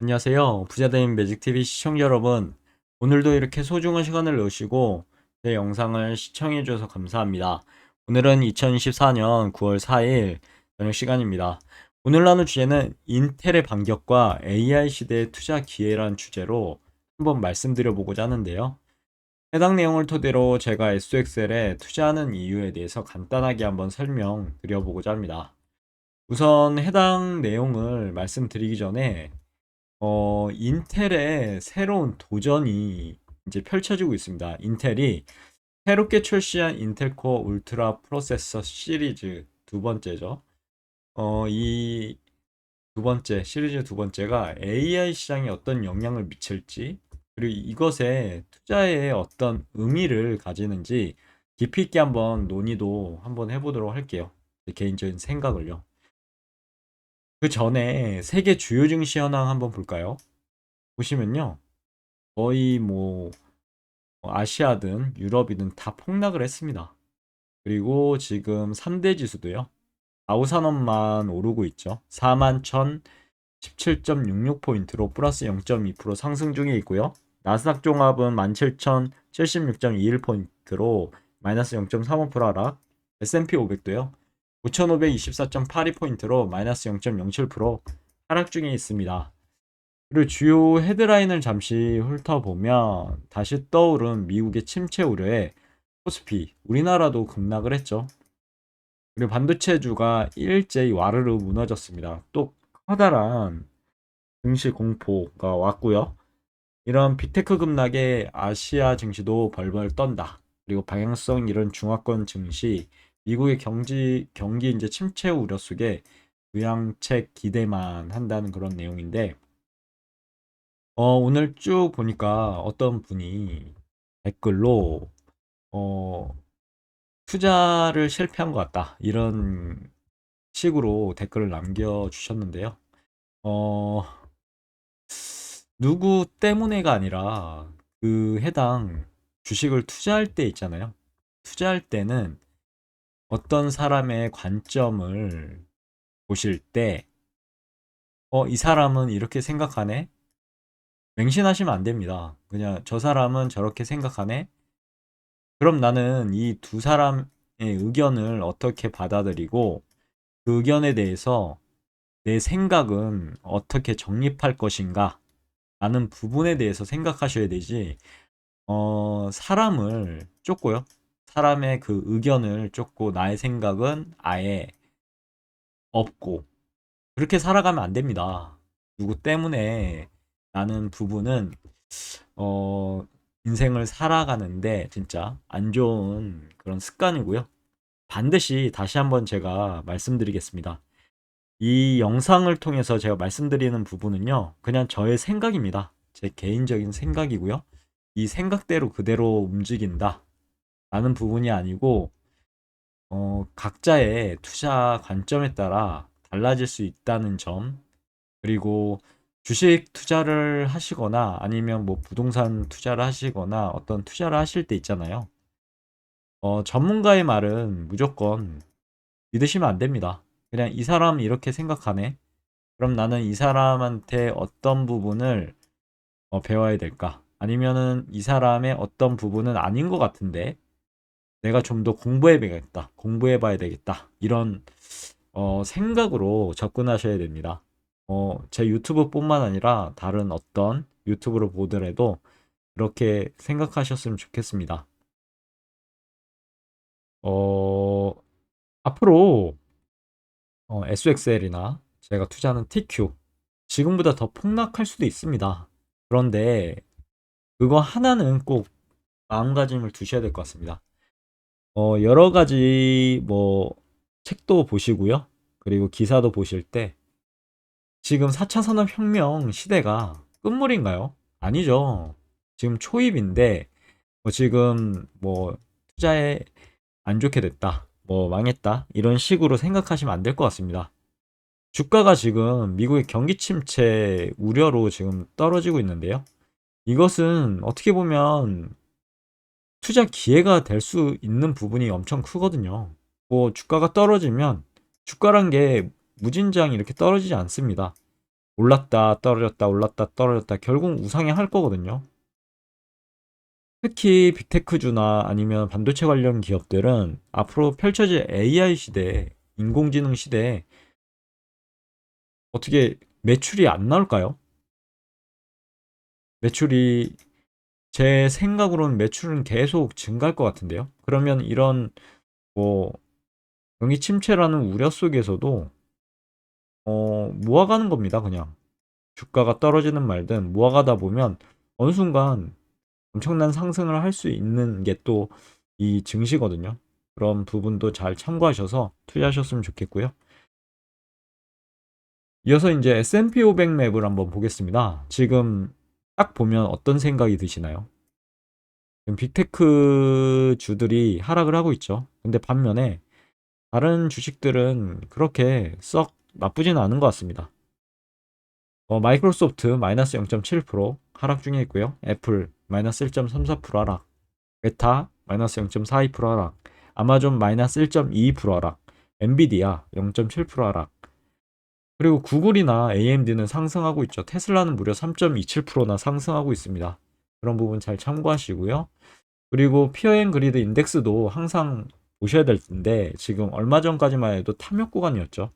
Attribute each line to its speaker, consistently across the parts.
Speaker 1: 안녕하세요. 부자된 매직TV 시청자 여러분. 오늘도 이렇게 소중한 시간을 내시고 제 영상을 시청해 주셔서 감사합니다. 오늘은 2024년 9월 4일 저녁 시간입니다. 오늘 나눌 주제는 인텔의 반격과 AI 시대의 투자 기회란 주제로 한번 말씀드려 보고자 하는데요. 해당 내용을 토대로 제가 SXL에 투자하는 이유에 대해서 간단하게 한번 설명드려 보고자 합니다. 우선 해당 내용을 말씀드리기 전에 인텔의 새로운 도전이 이제 펼쳐지고 있습니다. 인텔이 새롭게 출시한 인텔 코어 울트라 프로세서 시리즈 두 번째죠. 이 두 번째, 시리즈 두 번째가 AI 시장에 어떤 영향을 미칠지, 그리고 이것에 투자에 어떤 의미를 가지는지 깊이 있게 한번 논의도 한번 해보도록 할게요. 제 개인적인 생각을요. 그 전에 세계 주요 증시 현황 한번 볼까요? 보시면요. 거의 뭐 아시아든 유럽이든 다 폭락을 했습니다. 그리고 지금 3대 지수도요. 아우산업만 오르고 있죠. 41,017.66포인트로 플러스 0.2% 상승 중에 있고요. 나스닥 종합은 17,076.21포인트로 마이너스 0.35% 하락. S&P 500도요. 9,524.82포인트로 마이너스 0.07% 하락 중에 있습니다. 그리고 주요 헤드라인을 잠시 훑어보면 다시 떠오른 미국의 침체 우려에 코스피, 우리나라도 급락을 했죠. 그리고 반도체주가 일제히 와르르 무너졌습니다. 또 커다란 증시 공포가 왔고요. 이런 빅테크 급락에 아시아 증시도 벌벌 떤다. 그리고 방향성 이런 중화권 증시, 미국의 경기 이제 침체 우려 속에 부양책 기대만 한다는 그런 내용인데, 오늘 쭉 보니까 어떤 분이 댓글로, 어, 투자를 실패한 것 같다. 이런 식으로 댓글을 남겨주셨는데요. 어, 누구 때문에가 아니라 그 해당 주식을 투자할 때 있잖아요. 투자할 때는 어떤 사람의 관점을 보실 때, 이 사람은 이렇게 생각하네? 맹신하시면 안 됩니다. 그냥 저 사람은 저렇게 생각하네? 그럼 나는 이 두 사람의 의견을 어떻게 받아들이고 그 의견에 대해서 내 생각은 어떻게 정립할 것인가 라는 부분에 대해서 생각하셔야 되지, 사람을 쫓고요. 사람의 그 의견을 쫓고 나의 생각은 아예 없고 그렇게 살아가면 안 됩니다. 누구 때문에 라는 부분은 어, 인생을 살아가는데 진짜 안 좋은 그런 습관이고요. 반드시 다시 한번 제가 말씀드리겠습니다. 이 영상을 통해서 제가 말씀드리는 부분은요, 그냥 저의 생각입니다. 제 개인적인 생각이고요. 이 생각대로 그대로 움직인다 라는 부분이 아니고, 각자의 투자 관점에 따라 달라질 수 있다는 점, 그리고 주식 투자를 하시거나 아니면 뭐 부동산 투자를 하시거나 어떤 투자를 하실 때 있잖아요. 전문가의 말은 무조건 믿으시면 안 됩니다. 그냥 이 사람 이렇게 생각하네. 그럼 나는 이 사람한테 어떤 부분을 배워야 될까? 아니면은 이 사람의 어떤 부분은 아닌 것 같은데 내가 좀 더 공부해 봐야겠다. 공부해 봐야 되겠다. 이런 생각으로 접근하셔야 됩니다. 제 유튜브뿐만 아니라 다른 어떤 유튜브를 보더라도 그렇게 생각하셨으면 좋겠습니다. 어, 앞으로 SXL이나 제가 투자하는 TQ 지금보다 더 폭락할 수도 있습니다. 그런데 그거 하나는 꼭 마음가짐을 두셔야 될 것 같습니다. 여러 가지 뭐 책도 보시고요. 그리고 기사도 보실 때 지금 4차 산업혁명 시대가 끝물인가요? 아니죠. 지금 초입인데 지금 뭐 투자에 안 좋게 됐다. 뭐 망했다. 이런 식으로 생각하시면 안 될 것 같습니다. 주가가 지금 미국의 경기 침체 우려로 지금 떨어지고 있는데요. 이것은 어떻게 보면 투자 기회가 될 수 있는 부분이 엄청 크거든요. 뭐 주가가 떨어지면 주가란 게 무진장 이렇게 떨어지지 않습니다. 올랐다 떨어졌다 올랐다 떨어졌다 결국 우상향할 거거든요. 특히 빅테크주나 아니면 반도체 관련 기업들은 앞으로 펼쳐질 AI 시대에, 인공지능 시대에 어떻게 매출이 안 나올까요? 매출이 제 생각으로는 매출은 계속 증가할 것 같은데요. 그러면 이런 뭐 경기 침체라는 우려 속에서도 모아가는 겁니다. 그냥 주가가 떨어지는 말든 모아가다 보면 어느 순간 엄청난 상승을 할 수 있는 게 또 이 증시거든요. 그런 부분도 잘 참고하셔서 투자하셨으면 좋겠고요. 이어서 이제 S&P 500 맵을 한번 보겠습니다. 지금 딱 보면 어떤 생각이 드시나요? 지금 빅테크 주들이 하락을 하고 있죠. 근데 반면에 다른 주식들은 그렇게 썩 나쁘지는 않은 것 같습니다. 마이크로소프트 마이너스 0.7% 하락 중에 있고요. 애플 마이너스 1.34% 하락, 메타 마이너스 0.42% 하락, 아마존 마이너스 1.22% 하락, 엔비디아 0.7% 하락, 그리고 구글이나 AMD는 상승하고 있죠. 테슬라는 무려 3.27%나 상승하고 있습니다. 그런 부분 잘 참고하시고요. 그리고 피어앤그리드 인덱스도 항상 보셔야 될 텐데 지금 얼마 전까지만 해도 탐욕 구간이었죠.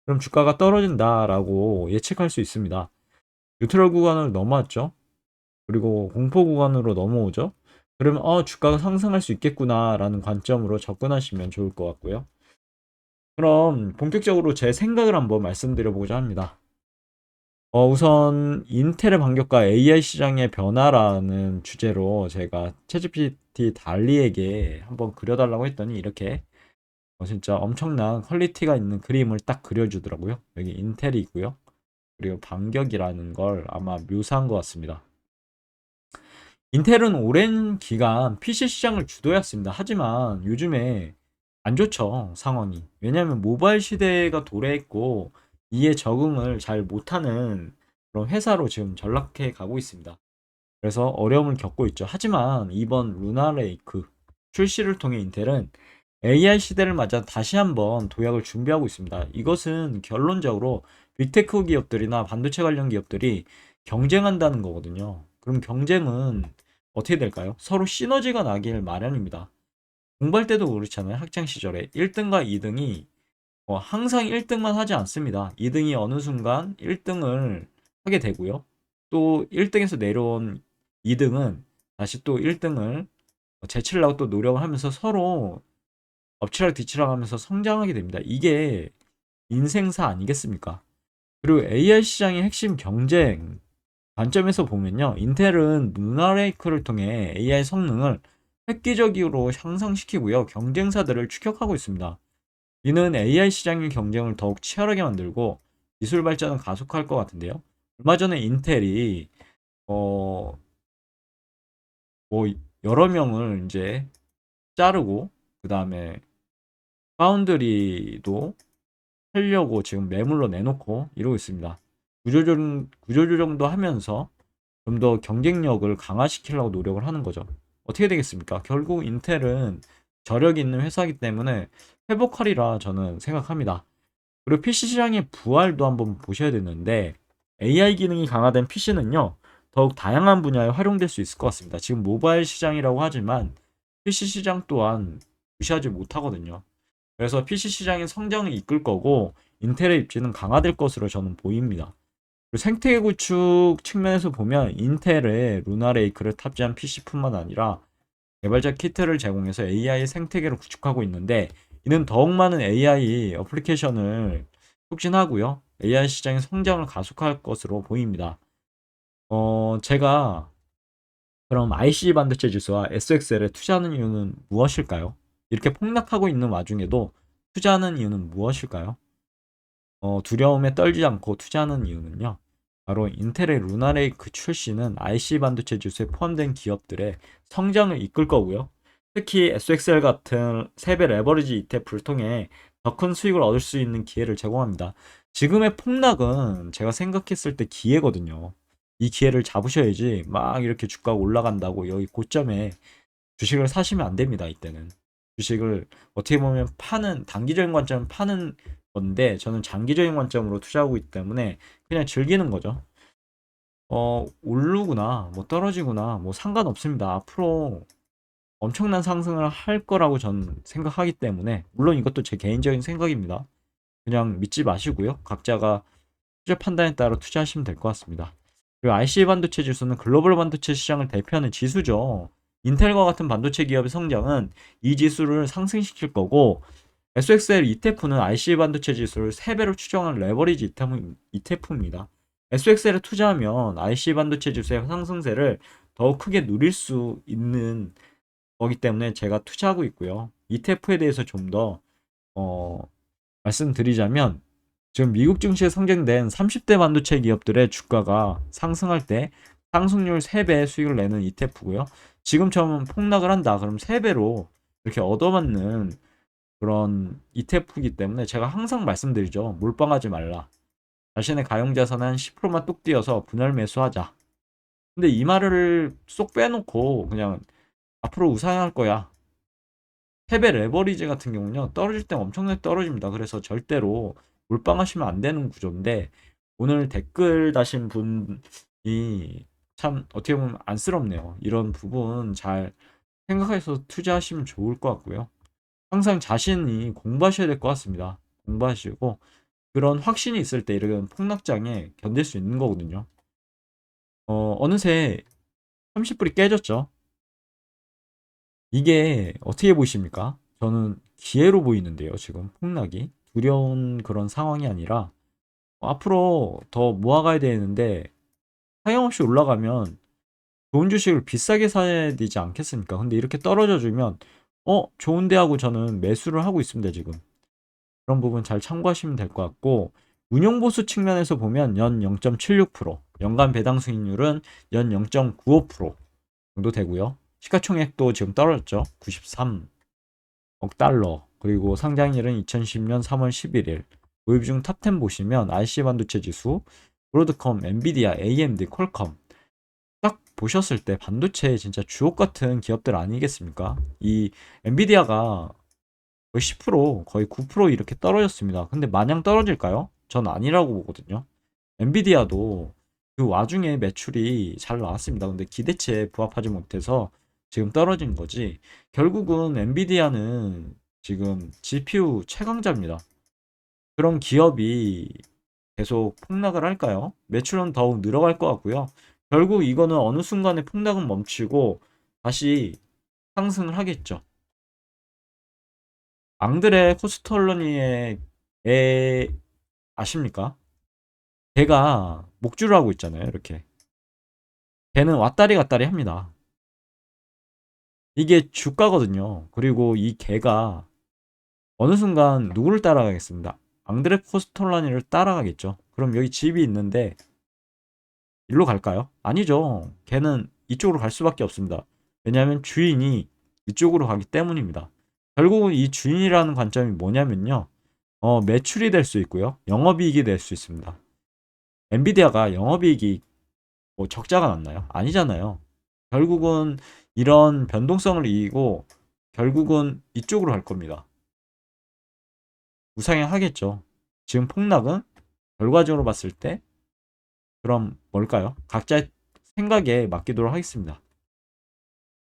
Speaker 1: 그럼 주가가 떨어진다라고 예측할 수 있습니다. 뉴트럴 구간을 넘어왔죠. 그리고 공포 구간으로 넘어오죠. 그러면 주가가 상승할 수 있겠구나라는 관점으로 접근하시면 좋을 것 같고요. 그럼 본격적으로 제 생각을 한번 말씀드려보고자 합니다. 우선 인텔의 반격과 AI 시장의 변화라는 주제로 제가 챗GPT 달리에게 한번 그려달라고 했더니 이렇게 진짜 엄청난 퀄리티가 있는 그림을 딱 그려주더라고요. 여기 인텔이 있고요. 그리고 반격이라는 걸 아마 묘사한 것 같습니다. 인텔은 오랜 기간 PC 시장을 주도했습니다. 하지만 요즘에 안 좋죠, 상황이. 왜냐하면 모바일 시대가 도래했고 이에 적응을 잘 못하는 그런 회사로 지금 전락해 가고 있습니다. 그래서 어려움을 겪고 있죠. 하지만 이번 루나레이크 출시를 통해 인텔은 AI 시대를 맞아 다시 한번 도약을 준비하고 있습니다. 이것은 결론적으로 빅테크 기업들이나 반도체 관련 기업들이 경쟁한다는 거거든요. 그럼 경쟁은 어떻게 될까요? 서로 시너지가 나길 마련입니다. 공부할 때도 그렇잖아요. 학창 시절에 1등과 2등이 항상 1등만 하지 않습니다. 2등이 어느 순간 1등을 하게 되고요. 또 1등에서 내려온 2등은 다시 또 1등을 제치려고 또 노력을 하면서 서로 엎치락 뒤치락 하면서 성장하게 됩니다. 이게 인생사 아니겠습니까? 그리고 AI 시장의 핵심 경쟁 관점에서 보면요. 인텔은 루나레이크를 통해 AI 성능을 획기적으로 향상시키고요. 경쟁사들을 추격하고 있습니다. 이는 AI 시장의 경쟁을 더욱 치열하게 만들고 기술 발전을 가속화할 것 같은데요. 얼마 전에 인텔이 어, 뭐 여러 명을 이제 자르고 그 다음에 파운드리도 하려고 지금 매물로 내놓고 이러고 있습니다. 구조조정도 하면서 좀 더 경쟁력을 강화시키려고 노력을 하는 거죠. 어떻게 되겠습니까? 결국 인텔은 저력이 있는 회사이기 때문에 회복하리라 저는 생각합니다. 그리고 PC 시장의 부활도 한번 보셔야 되는데 AI 기능이 강화된 PC는요. 더욱 다양한 분야에 활용될 수 있을 것 같습니다. 지금 모바일 시장이라고 하지만 PC 시장 또한 무시하지 못하거든요. 그래서 PC 시장의 성장을 이끌 거고 인텔의 입지는 강화될 것으로 저는 보입니다. 그리고 생태계 구축 측면에서 보면 인텔의 루나레이크를 탑재한 PC뿐만 아니라 개발자 키트를 제공해서 AI 생태계를 구축하고 있는데 이는 더욱 많은 AI 어플리케이션을 촉진하고요. AI 시장의 성장을 가속화할 것으로 보입니다. 제가 그럼 IC 반도체 지수와 SXL에 투자하는 이유는 무엇일까요? 이렇게 폭락하고 있는 와중에도 투자하는 이유는 무엇일까요? 두려움에 떨지 않고 투자하는 이유는요. 바로 인텔의 루나레이크 출시는 IC 반도체 지수에 포함된 기업들의 성장을 이끌 거고요. 특히 SXL 같은 3배 레버리지 ETF를 통해 더 큰 수익을 얻을 수 있는 기회를 제공합니다. 지금의 폭락은 제가 생각했을 때 기회거든요. 이 기회를 잡으셔야지 막 이렇게 주가가 올라간다고 여기 고점에 주식을 사시면 안 됩니다. 이때는 주식을 어떻게 보면 파는 단기적인 관점은 파는 건데 저는 장기적인 관점으로 투자하고 있기 때문에 그냥 즐기는 거죠. 오르구나, 뭐 떨어지구나, 뭐 상관없습니다. 앞으로 엄청난 상승을 할 거라고 저는 생각하기 때문에, 물론 이것도 제 개인적인 생각입니다. 그냥 믿지 마시고요. 각자가 투자 판단에 따라 투자하시면 될 것 같습니다. 그리고 IC 반도체 지수는 글로벌 반도체 시장을 대표하는 지수죠. 인텔과 같은 반도체 기업의 성장은 이 지수를 상승시킬 거고, SXL ETF는 IC 반도체 지수를 3배로 추정한 레버리지 ETF입니다. SXL에 투자하면 IC 반도체 지수의 상승세를 더욱 크게 누릴 수 있는 거기 때문에 제가 투자하고 있고요. ETF에 대해서 좀 더 말씀드리자면, 지금 미국 증시에 상장된 30대 반도체 기업들의 주가가 상승할 때 상승률 3배 수익을 내는 ETF고요. 지금처럼 폭락을 한다 그럼 3배로 이렇게 얻어맞는 그런 ETF이기 때문에 제가 항상 말씀드리죠. 몰빵하지 말라. 자신의 가용자산 한 10%만 뚝 띄어서 분할 매수하자. 근데 이 말을 쏙 빼놓고 그냥 앞으로 우상향할 거야. 패배 레버리지 같은 경우는요, 떨어질 때 엄청나게 떨어집니다. 그래서 절대로 몰빵하시면 안 되는 구조인데, 오늘 댓글 다신 분이 참 어떻게 보면 안쓰럽네요. 이런 부분 잘 생각해서 투자하시면 좋을 것 같고요. 항상 자신이 공부하셔야 될 것 같습니다. 공부하시고, 그런 확신이 있을 때 이런 폭락장에 견딜 수 있는 거거든요. 어느새 30불이 깨졌죠. 이게 어떻게 보십니까? 저는 기회로 보이는데요, 지금 폭락이. 두려운 그런 상황이 아니라 앞으로 더 모아가야 되는데 하염없이 올라가면 좋은 주식을 비싸게 사야 되지 않겠습니까? 근데 이렇게 떨어져 주면 좋은데 하고 저는 매수를 하고 있습니다, 지금. 그런 부분 잘 참고하시면 될 것 같고, 운용보수 측면에서 보면 연 0.76%, 연간 배당 수익률은 연 0.95% 정도 되고요. 시가총액도 지금 떨어졌죠. 93억 달러. 그리고 상장일은 2010년 3월 11일. 모집 중 탑10 보시면 IC 반도체 지수, 브로드컴, 엔비디아, AMD, 퀄컴. 딱 보셨을 때 반도체 진짜 주옥 같은 기업들 아니겠습니까? 이 엔비디아가 거의 10%, 거의 9% 이렇게 떨어졌습니다. 근데 마냥 떨어질까요? 전 아니라고 보거든요. 엔비디아도 그 와중에 매출이 잘 나왔습니다. 근데 기대치에 부합하지 못해서 지금 떨어진 거지. 결국은 엔비디아는 지금 GPU 최강자입니다. 그런 기업이 계속 폭락을 할까요? 매출은 더욱 늘어갈 것 같고요. 결국 이거는 어느 순간에 폭락은 멈추고 다시 상승을 하겠죠. 앙드레 코스톨로니의 애 아십니까? 걔가 목줄을 하고 있잖아요. 이렇게. 걔는 왔다리 갔다리 합니다. 이게 주가거든요. 그리고 이 개가 어느 순간 누구를 따라가겠습니다. 앙드레 코스톨라니를 따라가겠죠. 그럼 여기 집이 있는데 일로 갈까요? 아니죠. 걔는 이쪽으로 갈 수밖에 없습니다. 왜냐하면 주인이 이쪽으로 가기 때문입니다. 결국은 이 주인이라는 관점이 뭐냐면요. 매출이 될 수 있고요. 영업이익이 될 수 있습니다. 엔비디아가 영업이익이 뭐 적자가 났나요? 아니잖아요. 결국은 이런 변동성을 이기고 결국은 이쪽으로 갈 겁니다. 우상향하겠죠. 지금 폭락은 결과적으로 봤을 때 그럼 뭘까요? 각자의 생각에 맡기도록 하겠습니다.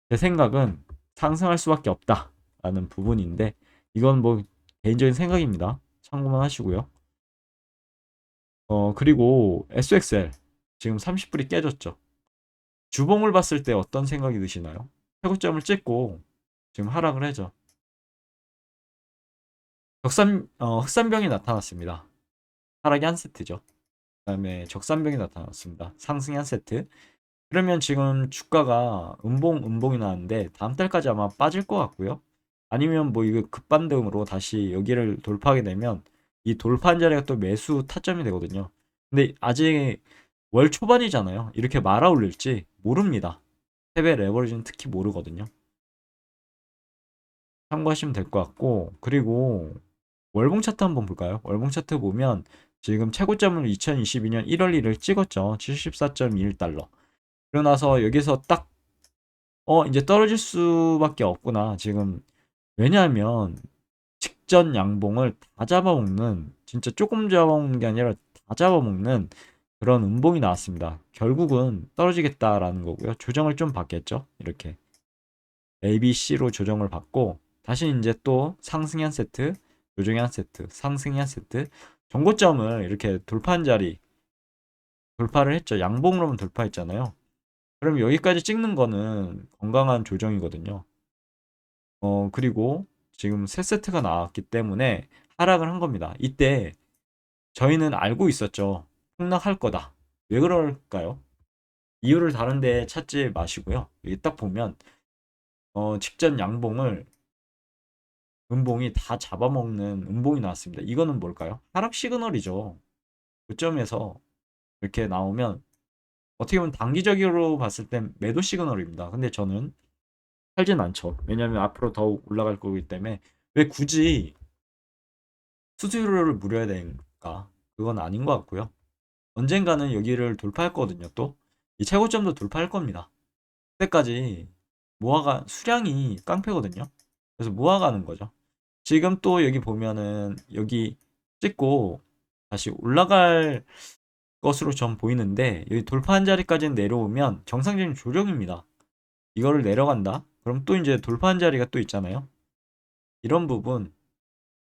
Speaker 1: 제 생각은 상승할 수밖에 없다라는 부분인데 이건 뭐 개인적인 생각입니다. 참고만 하시고요. 그리고 SXL 지금 30불이 깨졌죠. 주봉을 봤을 때 어떤 생각이 드시나요? 최고점을 찍고 지금 하락을 해죠. 흑산병이 나타났습니다. 하락이 한 세트죠. 그다음에 적산병이 나타났습니다. 상승이 한 세트. 그러면 지금 주가가 음봉이 나왔는데 다음 달까지 아마 빠질 것 같고요. 아니면 뭐 이거 급반등으로 다시 여기를 돌파하게 되면 이 돌파한 자리가 또 매수 타점이 되거든요. 근데 아직 월 초반이잖아요. 이렇게 말아 올릴지 모릅니다. 패배 레버리지는 특히 모르거든요. 참고하시면 될 것 같고, 그리고 월봉 차트 한번 볼까요? 월봉 차트 보면 지금 최고점을 2022년 1월 1일 찍었죠. 74.21달러. 그러고 나서 여기서 딱 이제 떨어질 수밖에 없구나. 지금 왜냐하면 직전 양봉을 다 잡아먹는, 진짜 조금 잡아먹는 게 아니라 다 잡아먹는 그런 음봉이 나왔습니다. 결국은 떨어지겠다라는 거고요. 조정을 좀 받겠죠. 이렇게 A, B, C로 조정을 받고 다시 이제 또 상승이 한 세트, 조정이 한 세트, 상승이 한 세트, 정고점을 이렇게 돌파한 자리 돌파를 했죠. 양봉으로만 돌파했잖아요. 그럼 여기까지 찍는 거는 건강한 조정이거든요. 그리고 지금 세 세트가 나왔기 때문에 하락을 한 겁니다. 이때 저희는 알고 있었죠. 폭락할 거다. 왜 그럴까요? 이유를 다른 데 찾지 마시고요. 여기 딱 보면 직전 양봉을 음봉이 다 잡아먹는 음봉이 나왔습니다. 이거는 뭘까요? 하락 시그널이죠. 그 점에서 이렇게 나오면 어떻게 보면 단기적으로 봤을 땐 매도 시그널입니다. 근데 저는 팔진 않죠. 왜냐하면 앞으로 더 올라갈 거기 때문에 왜 굳이 수수료를 물어야 되니까 그건 아닌 것 같고요. 언젠가는 여기를 돌파할 거거든요. 또 이 최고점도 돌파할 겁니다. 그때까지 모아가 수량이 깡패거든요. 그래서 모아가는 거죠. 지금 또 여기 보면은 여기 찍고 다시 올라갈 것으로 전 보이는데 여기 돌파한 자리까지는 내려오면 정상적인 조정입니다. 이거를 내려간다. 그럼 또 이제 돌파한 자리가 또 있잖아요. 이런 부분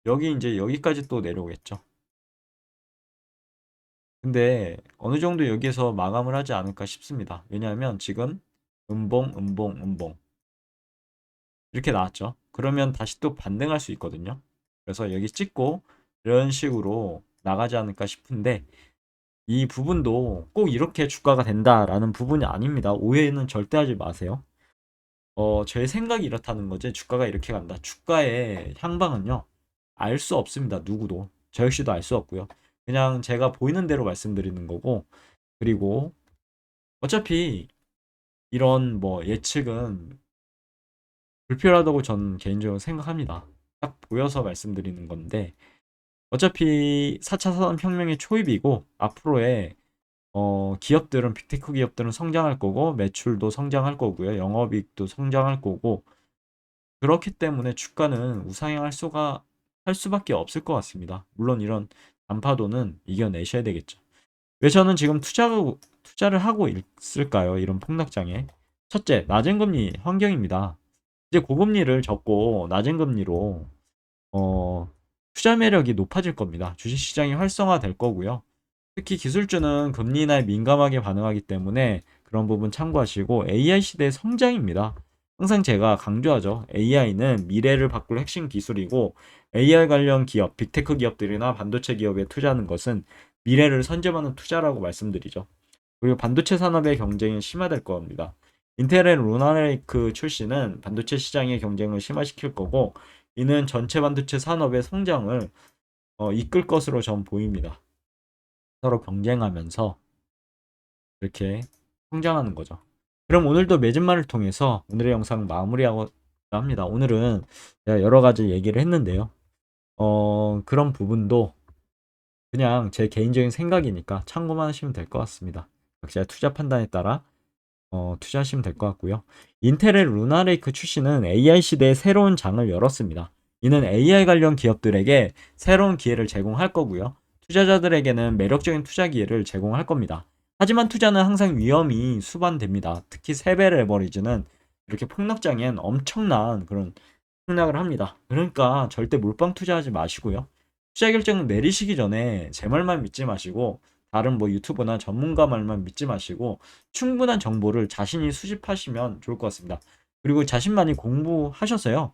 Speaker 1: 여기 이제 여기까지 또 내려오겠죠. 근데 어느 정도 여기에서 마감을 하지 않을까 싶습니다. 왜냐하면 지금 음봉 이렇게 나왔죠. 그러면 다시 또 반등할 수 있거든요. 그래서 여기 찍고 이런 식으로 나가지 않을까 싶은데 이 부분도 꼭 이렇게 주가가 된다라는 부분이 아닙니다. 오해는 절대 하지 마세요. 제 생각이 이렇다는 거지 주가가 이렇게 간다. 주가의 향방은요. 알 수 없습니다. 누구도. 저 역시도 알 수 없고요. 그냥 제가 보이는 대로 말씀드리는 거고 그리고 어차피 이런 뭐 예측은 불필요하다고 저는 개인적으로 생각합니다. 딱 보여서 말씀드리는 건데 어차피 4차 산업혁명의 초입이고 앞으로의 기업들은 빅테크 기업들은 성장할 거고 매출도 성장할 거고요. 영업이익도 성장할 거고 그렇기 때문에 주가는 할 수밖에 없을 것 같습니다. 물론 이런 단파도는 이겨내셔야 되겠죠. 왜 저는 지금 투자를 하고 있을까요? 이런 폭락장에. 첫째, 낮은 금리 환경입니다. 이제 고금리를 접고 낮은 금리로 투자 매력이 높아질 겁니다. 주식시장이 활성화될 거고요. 특히 기술주는 금리 인하에 민감하게 반응하기 때문에 그런 부분 참고하시고 AI 시대의 성장입니다. 항상 제가 강조하죠. AI는 미래를 바꿀 핵심 기술이고 AI 관련 기업, 빅테크 기업들이나 반도체 기업에 투자하는 것은 미래를 선점하는 투자라고 말씀드리죠. 그리고 반도체 산업의 경쟁이 심화될 겁니다. 인텔의 루나레이크 출시는 반도체 시장의 경쟁을 심화시킬 거고 이는 전체 반도체 산업의 성장을 이끌 것으로 전 보입니다. 서로 경쟁하면서 이렇게 성장하는 거죠. 그럼 오늘도 매진말을 통해서 오늘의 영상 마무리하고 합니다. 오늘은 제가 여러 가지 얘기를 했는데요. 그런 부분도 그냥 제 개인적인 생각이니까 참고만 하시면 될 것 같습니다. 각자의 투자 판단에 따라 투자하시면 될 것 같고요. 인텔의 루나레이크 출시는 AI 시대의 새로운 장을 열었습니다. 이는 AI 관련 기업들에게 새로운 기회를 제공할 거고요. 투자자들에게는 매력적인 투자 기회를 제공할 겁니다. 하지만 투자는 항상 위험이 수반됩니다. 특히 세배 레버리지는 이렇게 폭락장엔 엄청난 그런 폭락을 합니다. 그러니까 절대 몰빵 투자하지 마시고요. 투자 결정 내리시기 전에 제 말만 믿지 마시고 다른 뭐 유튜버나 전문가 말만 믿지 마시고 충분한 정보를 자신이 수집하시면 좋을 것 같습니다. 그리고 자신만이 공부하셔서요.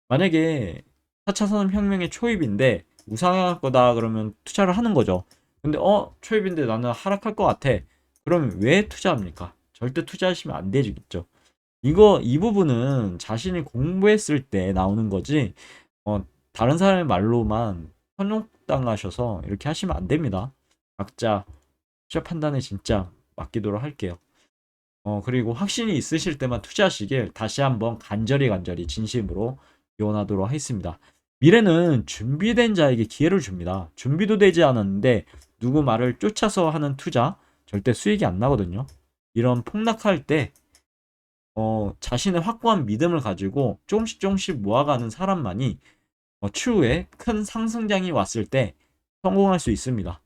Speaker 1: 만약에 4차 산업혁명의 초입인데 우상향할 거다 그러면 투자를 하는 거죠. 근데 초입인데 나는 하락할 것 같아. 그러면 왜 투자합니까? 절대 투자하시면 안 되겠죠. 이 부분은 자신이 공부했을 때 나오는 거지, 다른 사람의 말로만 현혹당하셔서 이렇게 하시면 안 됩니다. 각자 투자 판단에 진짜 맡기도록 할게요. 그리고 확신이 있으실 때만 투자하시길 다시 한번 간절히 진심으로 기원하도록 하겠습니다. 미래는 준비된 자에게 기회를 줍니다. 준비도 되지 않았는데 누구 말을 쫓아서 하는 투자 절대 수익이 안 나거든요. 이런 폭락할 때 자신의 확고한 믿음을 가지고 조금씩 모아가는 사람만이 추후에 큰 상승장이 왔을 때 성공할 수 있습니다.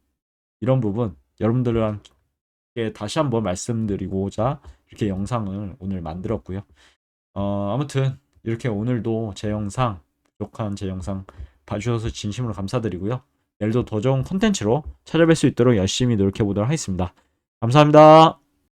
Speaker 1: 이런 부분 여러분들한테 다시 한번 말씀드리고자 이렇게 영상을 오늘 만들었고요. 아무튼 이렇게 오늘도 제 영상, 부족한 제 영상 봐주셔서 진심으로 감사드리고요. 내일도 더 좋은 콘텐츠로 찾아뵐 수 있도록 열심히 노력해 보도록 하겠습니다. 감사합니다.